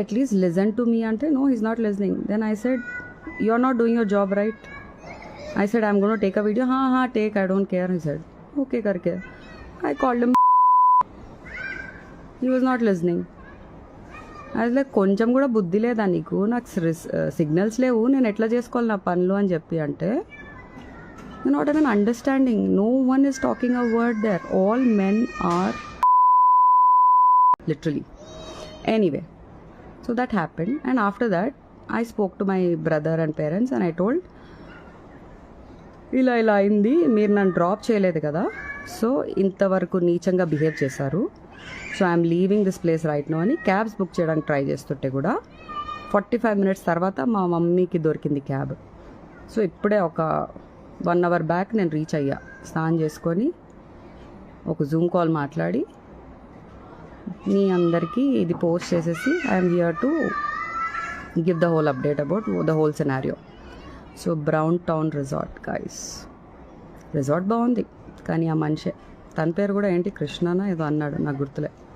At least listen to me అంటే no he's not listening. Then I said you are not doing your job right. I said, I'm going to take a video. हाँ, take, I don't care. He said, okay करके. I called him. He was not listening. I was like, కొంచెం కూడా బుద్ధి లేదా నీకు, నాకు signals లేవు, నేను ఎట్లా చేసుకోవాలి నా పనులు అని చెప్పి అంటే, you not even understanding. No one is talking a word there. All men are literally. Anyway, so that happened, and after that I spoke to my brother and parents and I told, ఇలా అయింది, మీరు నన్ను drop చేయలేదు కదా, so ఇంతవరకు నీచంగా behave చేశారు, so I'm leaving this place right now అని క్యాబ్స్ బుక్ చేయడానికి ట్రై చేస్తుంటే కూడా 45 minutes తర్వాత మా మమ్మీకి దొరికింది క్యాబ్. సో ఇప్పుడే ఒక 1 hour బ్యాక్ నేను రీచ్ అయ్యా, స్నానం చేసుకొని ఒక జూమ్ కాల్ మాట్లాడి మీ అందరికీ ఇది పోస్ట్ చేసేసి I'm here to give the whole update about the whole scenario. So brown town resort guys, resort బాగుంది కానీ ఆ మనిషే, తన పేరు కూడా ఏంటి కృష్ణనా ఏదో అన్నాడు, నాకు గుర్తులే.